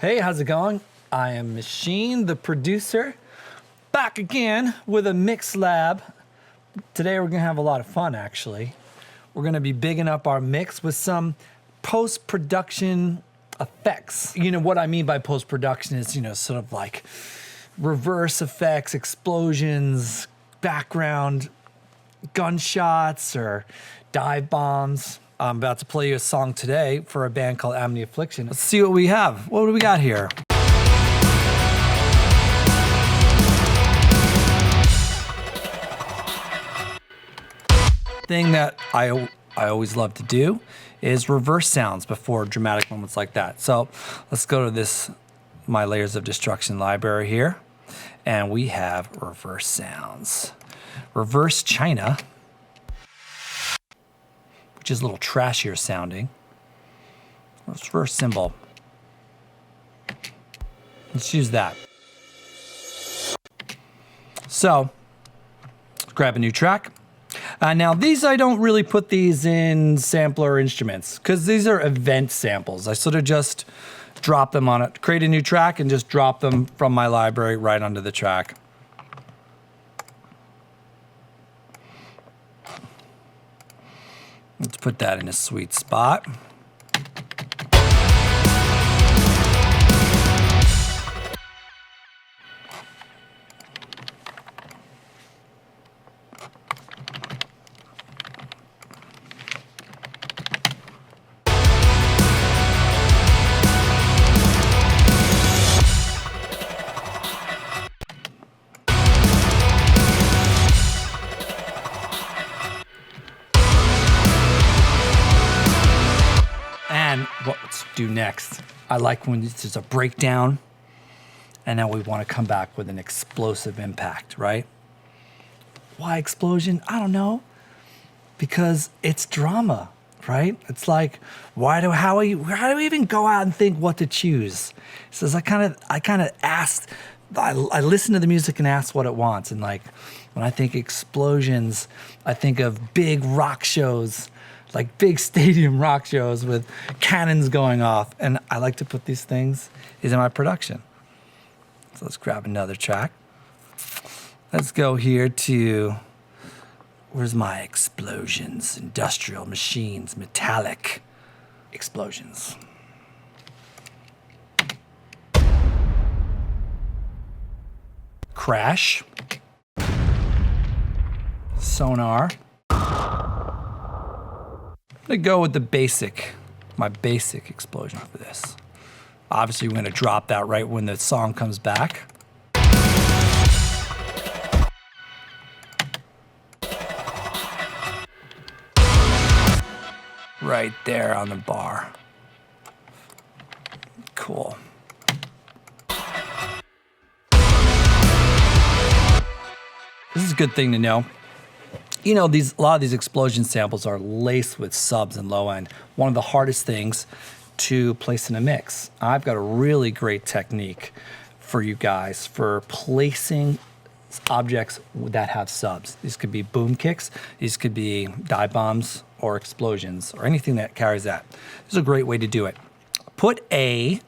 Hey, how's it going? I am Machine, the producer, back again with a mix lab. Today we're gonna have a lot of fun, actually. We're gonna be bigging up our mix with some post-production effects. You know, what I mean by post-production is, sort of like reverse effects, explosions, background gunshots, or dive bombs. I'm about to play you a song today for a band called Amity Affliction. Let's see what we have. What do we got here? Thing that I always love to do is reverse sounds before dramatic moments like that. So let's go to my Layers of Destruction library here, and we have reverse sounds. Reverse China, which is a little trashier sounding. Reverse cymbal. Let's use that. So, let's grab a new track. Now these, I don't really put these in sampler instruments because these are event samples. I sort of just drop them on it, create a new track and just drop them from my library right onto the track. Let's put that in a sweet spot. And let's do next. I like when it's just a breakdown, and now we want to come back with an explosive impact, right? Why explosion? I don't know. Because it's drama, right? It's like, how do we even go out and think what to choose? It says I kind of asked. I listen to the music and ask what it wants, and like when I think explosions, I think of big rock shows. Like big stadium rock shows with cannons going off. And I like to put these things in my production. So let's grab another track. Let's go here to, where's my explosions? Industrial machines, metallic explosions. Crash. Sonar. I'm gonna go with my basic explosion for this. Obviously, we're gonna drop that right when the song comes back. Right there on the bar. Cool. This is a good thing to know. You know, a lot of these explosion samples are laced with subs and low end. One of the hardest things to place in a mix. I've got a really great technique for you guys for placing objects that have subs. These could be boom kicks, these could be dive bombs or explosions or anything that carries that. This is a great way to do it. Put a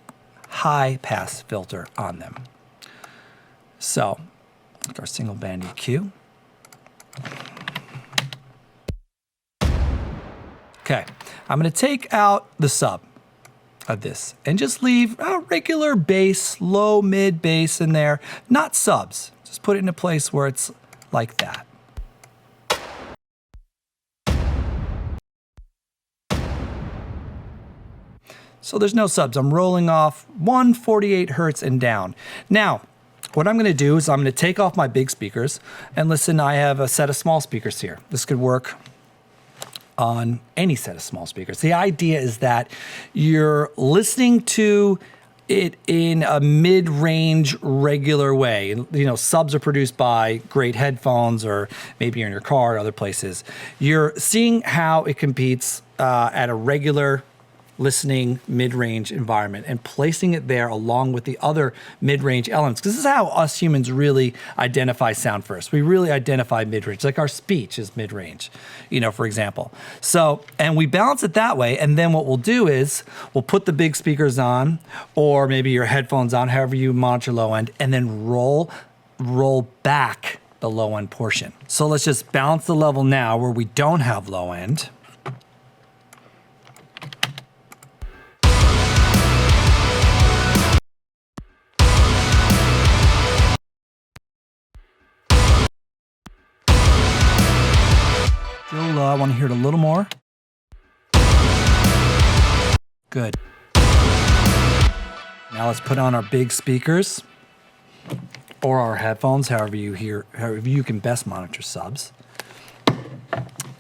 high pass filter on them. So, our single band EQ. Okay, I'm gonna take out the sub of this and just leave a regular bass, low, mid bass in there, not subs. Just put it in a place where it's like that. So there's no subs. I'm rolling off 148 hertz and down. Now, what I'm gonna do is I'm gonna take off my big speakers and listen, I have a set of small speakers here. This could work on any set of small speakers. The idea is that you're listening to it in a mid-range, regular way. You know, subs are produced by great headphones, or maybe you're in your car or other places. You're seeing how it competes at a regular listening mid-range environment and placing it there along with the other mid-range elements. Because this is how us humans really identify sound first. We really identify mid-range, like our speech is mid-range, for example. So, and we balance it that way. And then what we'll do is we'll put the big speakers on, or maybe your headphones on, however you monitor low end, and then roll back the low end portion. So let's just balance the level now where we don't have low end. Still low, I want to hear it a little more. Good. Now let's put on our big speakers or our headphones, however you can best monitor subs.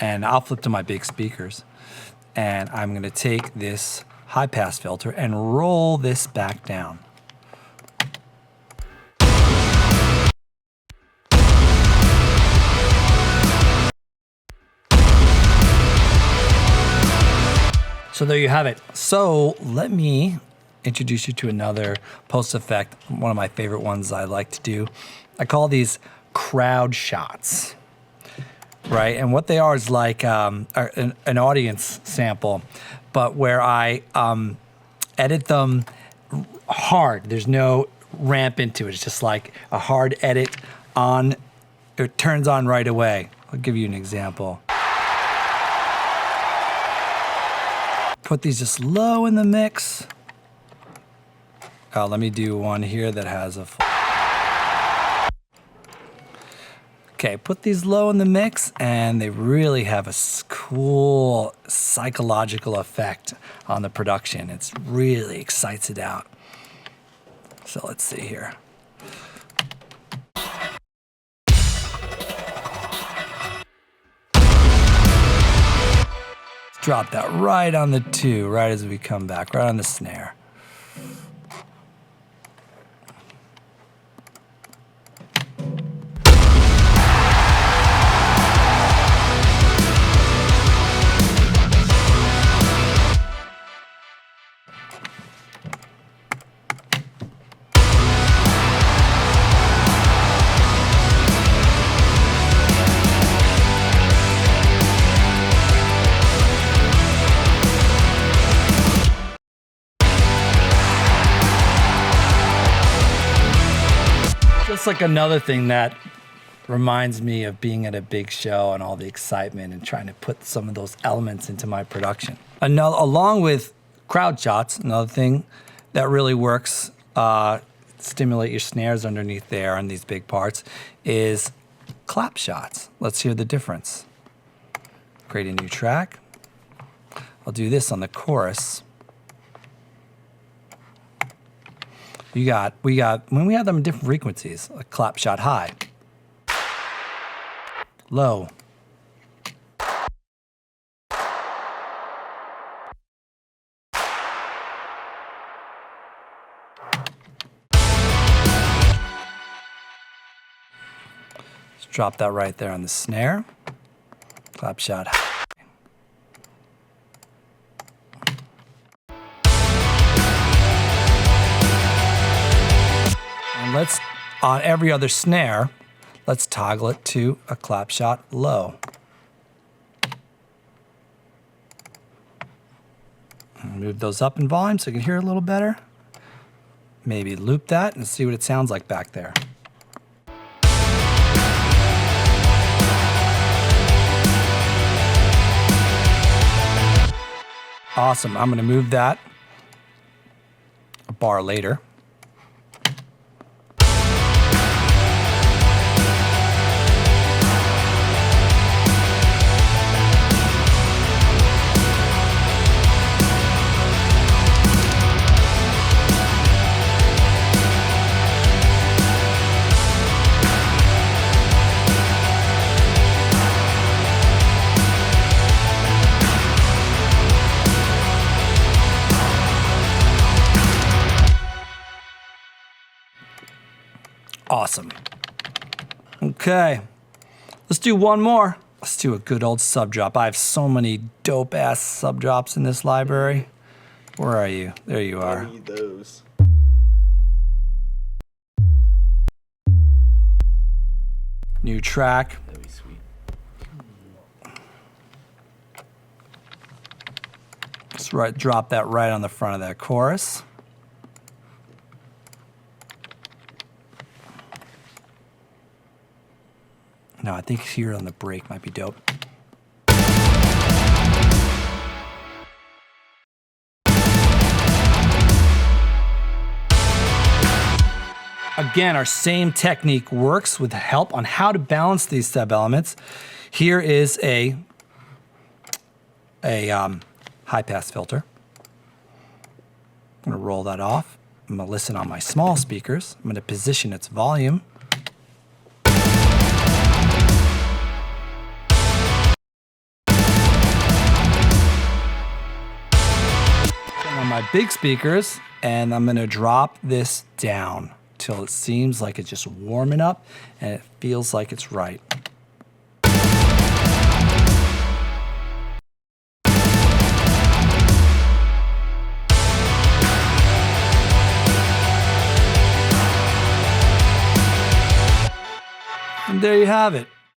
And I'll flip to my big speakers. And I'm gonna take this high pass filter and roll this back down. So there you have it. So let me introduce you to another post effect, one of my favorite ones I like to do. I call these crowd shots, right? And what they are is like an audience sample, but where I edit them hard. There's no ramp into it. It's just like a hard edit on, it turns on right away. I'll give you an example. Put these just low in the mix. Let me do one here that has a full. Okay, put these low in the mix and they really have a cool psychological effect on the production. It's really excites it out. So let's see here. Drop that right on the 2, right as we come back, right on the snare. Just like another thing that reminds me of being at a big show and all the excitement and trying to put some of those elements into my production. Along with crowd shots, another thing that really works, stimulate your snares underneath there on these big parts, is clap shots. Let's hear the difference. Create a new track. I'll do this on the chorus. We got, when we have them in different frequencies, a clap shot high, low, let's drop that right there on the snare, clap shot high. Let's, on every other snare, let's toggle it to a clap shot low. Move those up in volume so you can hear it a little better. Maybe loop that and see what it sounds like back there. Awesome, I'm gonna move that a bar later. Awesome. Okay, let's do one more. Let's do a good old sub drop. I have so many dope ass sub drops in this library. Where are you? There you are. I need those. New track. That'd be sweet. Let's drop that right on the front of that chorus. No, I think here on the break might be dope. Again, our same technique works with help on how to balance these sub-elements. Here is a high-pass filter. I'm gonna roll that off. I'm gonna listen on my small speakers. I'm gonna position its volume. On my big speakers, and I'm gonna drop this down till it seems like it's just warming up and it feels like it's right. And there you have it.